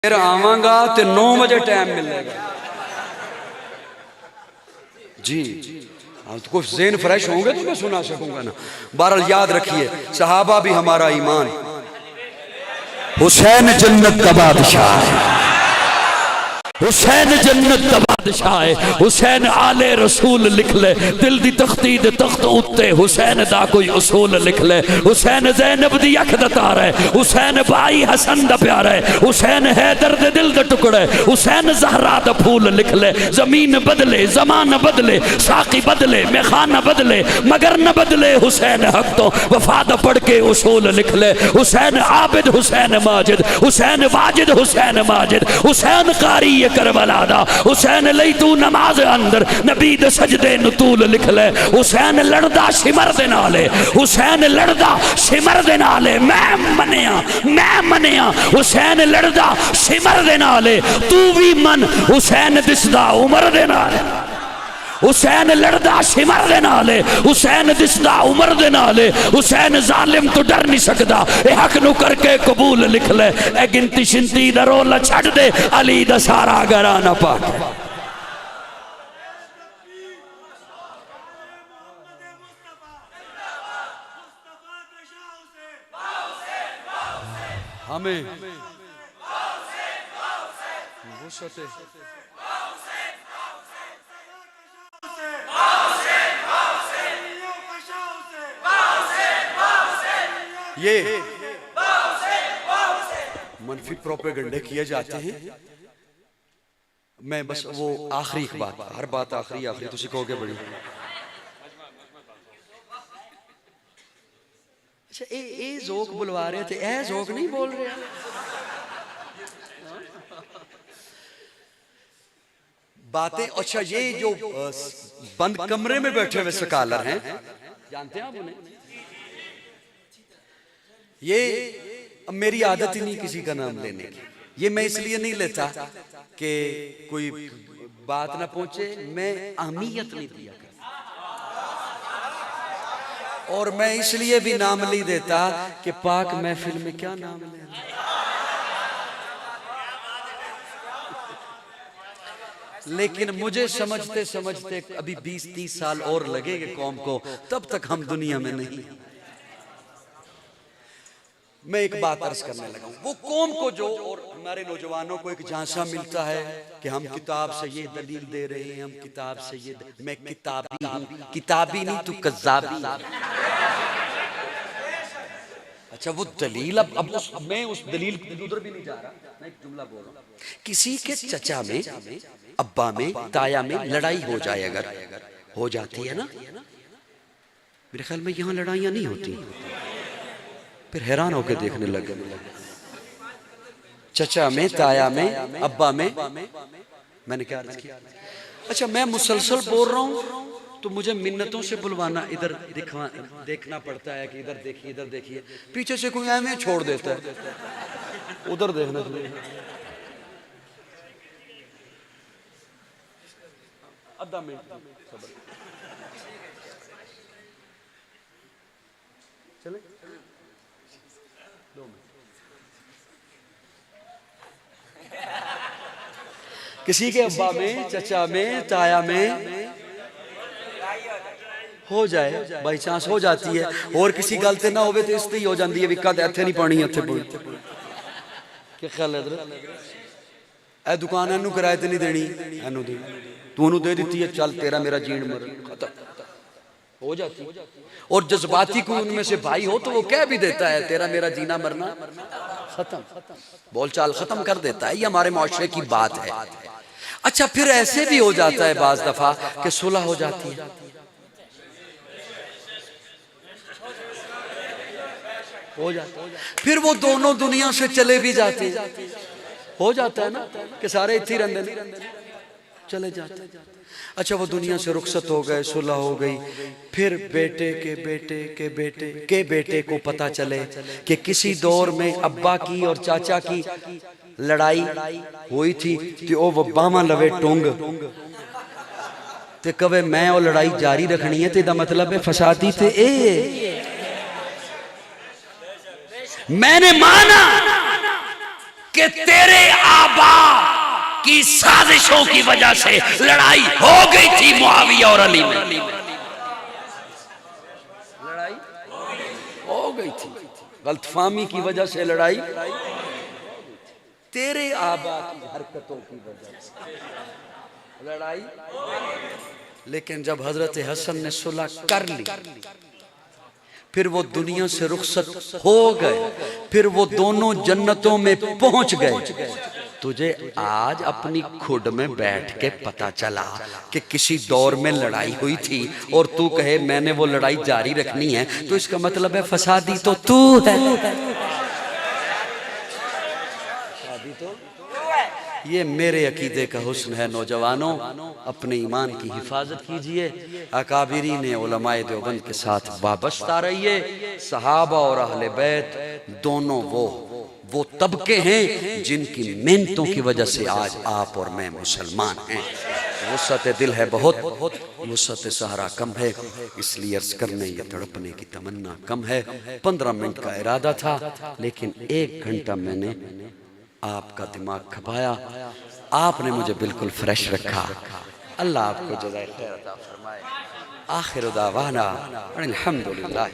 फिर आवांगा तो 9 बजे टाइम मिलेगा जी। हाँ तो कुछ ज़हन फ्रेश होंगे तो मैं सुना सकूंगा ना। बहरहाल याद रखिए, सहाबा भी हमारा ईमान। हुसैन जन्नत का बादशाह है, हुसैन जन्नत का बादशाह है। हुसैन आले रसूल लिख ले, दिल दी तख्ती दे तख्त उत्ते हुसैन दा कोई उसूल लिख ले। हुसैन ज़ैनब दी अख दा तारा है, हुसैन भाई हसन दा प्यारा है, हुसैन हैदर दे दिल दे टुकड़े, हुसैन ज़हरा दा फूल लिख ले। ज़मीन बदले ज़मान बदले, साकी बदले मेखाना बदले, मगर न बदले हुसैन हक तो वफा दा पढ़ के उसूल लिख ले। हुसैन आबिद हुसैन माजिद, हुसैन वाजिद हुसैन माजिद, हुसैन कारी करबला दा, हुसैन लई तू नमाज अंदर नबी दे सजदे नतूल लिख ले। हुसैन लड़दा शिमर दे नाले, हुसैन लड़दा शिमर दे नाले, मैं मनिया हुसैन लड़दा शिमर दे नाले, तू भी मन हुसैन दिसदा उमर दे नाले। हुसैन लड़दा शिमर दे नाले, हुसैन दिसदा उमर दे नाले, हुसैन जालिम तो डर नहीं सकदा, ए हक नु करके कबूल लिख ले। ए गिनती शिंती दा रोला छड़ दे, अली दा सारा घराना पाक। हमें ये मनफी प्रोपेगेंडे किए जाते हैं। मैं बस वो आखिरी बात, हर बात आखिरी आखिरी तुसी कहोगे बड़ी। अच्छा ए जोक बुलवा रहे थे, ए जोक नहीं बोल रहे बातें। अच्छा ये जो बंद कमरे में बैठे हुए स्कॉलर हैं, जानते हैं आप उन्हें? ये मेरी आदत ही नहीं किसी का नाम लेने की। ये मैं इसलिए नहीं लेता कि कोई बात ना पहुंचे, मैं अहमियत नहीं दिया करता। और मैं इसलिए भी नाम नहीं देता कि पाक महफिल में क्या नाम लेना। लेकिन मुझे समझते समझते अभी 20-30 साल और लगेंगे कौम को, तब तक हम दुनिया में नहीं। मैं एक बात अर्ज करने लगा हूं, वो कौम को जो और हमारे नौजवानों को एक झांसा मिलता है कि हम किताब से ये दलील दे रहे हैं, हम किताब से ये मैं किताबी हूं, किताबी नहीं तू कज़्ज़ाबी। अच्छा वो दलील अब मैं उस दलील उधर भी नहीं जा रहा, मैं एक जुमला बोल रहा हूं। किसी के चचा में, अब्बा में, ताया में लड़ाई हो जाए, अगर हो जाती है ना, मेरे ख्याल में यहां लड़ाइयां नहीं होती, फिर हैरान होकर देखने लगे। चचा में, ताया में, अब्बा में, मैंने क्या अर्ज किया? अच्छा मैं मुसलसल बोल रहा हूं तो मुझे मिन्नतों से बुलवाना, इधर देखना पड़ता है कि इधर देखिए इधर देखिए, पीछे से कोई ऐਵੇਂ छोड़ देता है, उधर देखना चाहिए। आधा मिनट चले, 2 मिनट। किसी के अब्बा में, चचा में, ताया में हो जाए, बाई चांस हो जाती है, और किसी गल ते ना होवे तो इस ही हो जाती है भी कद इत्थे नहीं पानी इत्थे पानी। क्या ख्याल है? ए दुकान इनू किराए ते नहीं देनी, इनू दे, तू उन्हें दे दी है, चल तेरा मेरा जीण मर खत्म हो जाती। और जज्बाती कोई उनमें से भाई हो तो वो कह भी देता है तेरा मेरा जीना मरना खत्म, बोलचाल खत्म कर देता है। ये हमारे मुआशरे की बात है। अच्छा फिर ऐसे भी हो जाता है बाज दफा कि सुलह हो जाती है, हो जाता है, फिर वो दोनों दुनिया से चले भी जाते हैं, हो जाता है ना कि सारे इत्थे रहंदे चले जाते। अच्छा वो दुनिया से रुखसत हो गए, सुलह हो गई, फिर बेटे के बेटे के बेटे के बेटे को पता चले कि किसी दौर में अब्बा की और चाचा की लड़ाई हुई थी, तो वो बामा लवे टोंग ते कवे मैं वो लड़ाई जारी रखनी है, तो मतलब है फसादी थे ए। मैंने माना कि तेरे आबा की साजिशों की वजह से लड़ाई हो गई थी मुआविया और अली में। लड़ाई हो गई थी, गलतफहमी की वजह से लड़ाई, तेरे आबा की हरकतों की वजह से लड़ाई। लेकिन जब हजरत हसन ने सुलह कर ली, फिर वो दुनिया से रुखसत हो गए, फिर वो दोनों जन्नतों में पहुंच गए। तुझे आज अपनी खुद में बैठ के पता चला कि किसी दौर में लड़ाई हुई थी और तू कहे मैंने वो लड़ाई जारी रखनी है, तो इसका मतलब है फसादी तो तू है। फसादी तो ये मेरे अकीदे का हुस्न है। नौजवानों, अपने ईमान की हिफाजत कीजिए, अकाबिरीन उलमाए देवबंद के साथ वाबस्ता रहिए। सहाबा और अहले बैत दोनों वो तबके हैं जिनकी मेहनतों की वजह से आज आप और मैं मुसलमान हैं। वुसअत दिल है बहुत, वुसअत सहरा कम है, इसलिए अर्ज करने या तड़पने की तमन्ना कम है। 15 मिनट का इरादा था, लेकिन 1 घंटा मैंने आपका दिमाग खपाया। आपने मुझे बिल्कुल फ्रेश रखा। अल्लाह आपको जज़ाए खैर अता फरमाए। आखिर दावाना अल्हम्दुलिल्लाह।